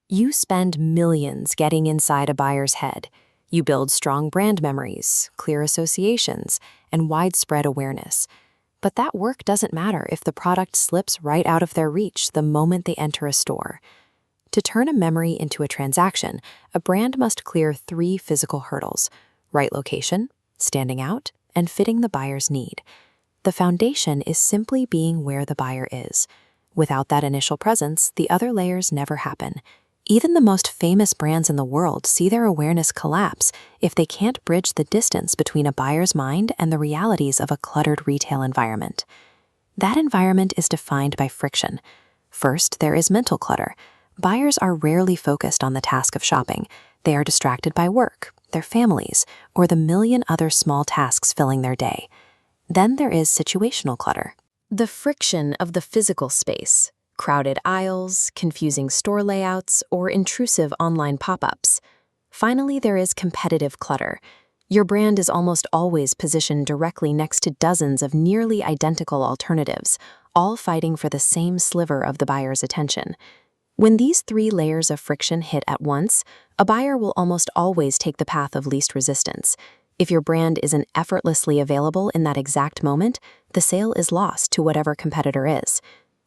You spend millions getting inside a buyer's head. You build strong brand memories, clear associations, and widespread awareness. But that work doesn't matter if the product slips right out of their reach the moment they enter a store. To turn a memory into a transaction, a brand must clear 3 physical hurdles: right location, standing out, and fitting the buyer's need. The foundation is simply being where the buyer is. Without that initial presence, the other layers never happen. Even the most famous brands in the world see their awareness collapse if they can't bridge the distance between a buyer's mind and the realities of a cluttered retail environment. That environment is defined by friction. First, there is mental clutter. Buyers are rarely focused on the task of shopping. They are distracted by work, their families, or the million other small tasks filling their day. Then there is situational clutter. The friction of the physical space. Crowded aisles, confusing store layouts, or intrusive online pop-ups. Finally, there is competitive clutter. Your brand is almost always positioned directly next to dozens of nearly identical alternatives, all fighting for the same sliver of the buyer's attention. When these 3 layers of friction hit at once, a buyer will almost always take the path of least resistance. If your brand isn't effortlessly available in that exact moment, the sale is lost to whatever competitor is.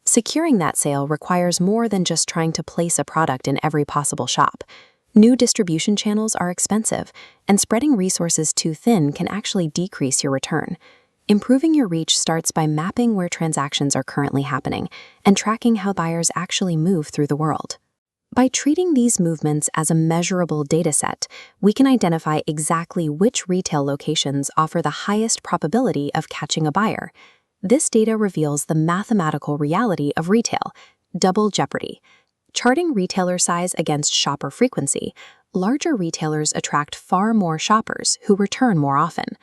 Securing that sale requires more than just trying to place a product in every possible shop. New distribution channels are expensive, and spreading resources too thin can actually decrease your return. Improving your reach starts by mapping where transactions are currently happening and tracking how buyers actually move through the world. By treating these movements as a measurable dataset, we can identify exactly which retail locations offer the highest probability of catching a buyer. This data reveals the mathematical reality of retail, double jeopardy. Charting retailer size against shopper frequency, larger retailers attract far more shoppers who return more often.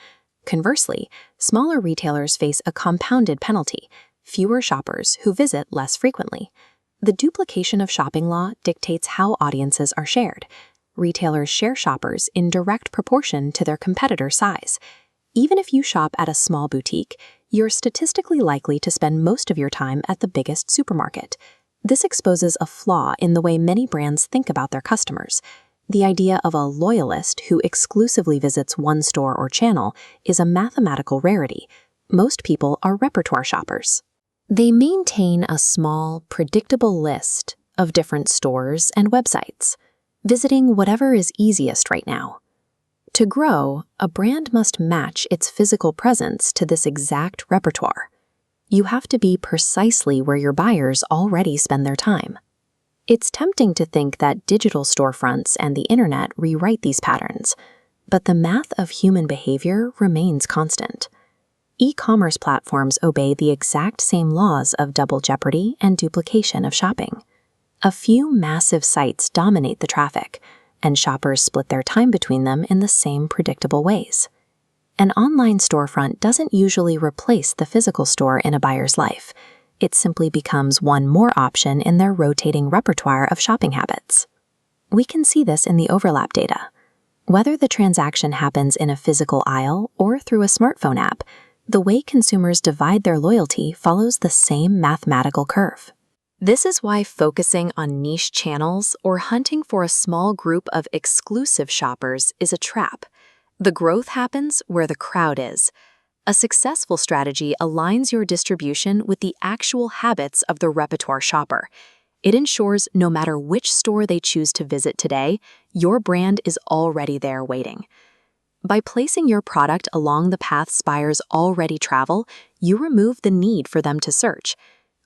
Conversely, smaller retailers face a compounded penalty, fewer shoppers who visit less frequently. The duplication of shopping law dictates how audiences are shared. Retailers share shoppers in direct proportion to their competitor size. Even if you shop at a small boutique, you're statistically likely to spend most of your time at the biggest supermarket. This exposes a flaw in the way many brands think about their customers. The idea of a loyalist who exclusively visits one store or channel is a mathematical rarity. Most people are repertoire shoppers. They maintain a small, predictable list of different stores and websites, visiting whatever is easiest right now. To grow, a brand must match its physical presence to this exact repertoire. You have to be precisely where your buyers already spend their time. It's tempting to think that digital storefronts and the internet rewrite these patterns, but the math of human behavior remains constant. E-commerce platforms obey the exact same laws of double jeopardy and duplication of shopping. A few massive sites dominate the traffic, and shoppers split their time between them in the same predictable ways. An online storefront doesn't usually replace the physical store in a buyer's life. It simply becomes one more option in their rotating repertoire of shopping habits. We can see this in the overlap data. Whether the transaction happens in a physical aisle or through a smartphone app, the way consumers divide their loyalty follows the same mathematical curve. This is why focusing on niche channels or hunting for a small group of exclusive shoppers is a trap. The growth happens where the crowd is. A successful strategy aligns your distribution with the actual habits of the repertoire shopper. It ensures no matter which store they choose to visit today, your brand is already there waiting. By placing your product along the paths buyers already travel, you remove the need for them to search.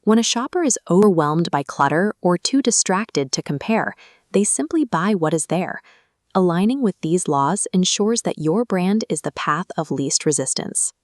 When a shopper is overwhelmed by clutter or too distracted to compare, they simply buy what is there. Aligning with these laws ensures that your brand is the path of least resistance.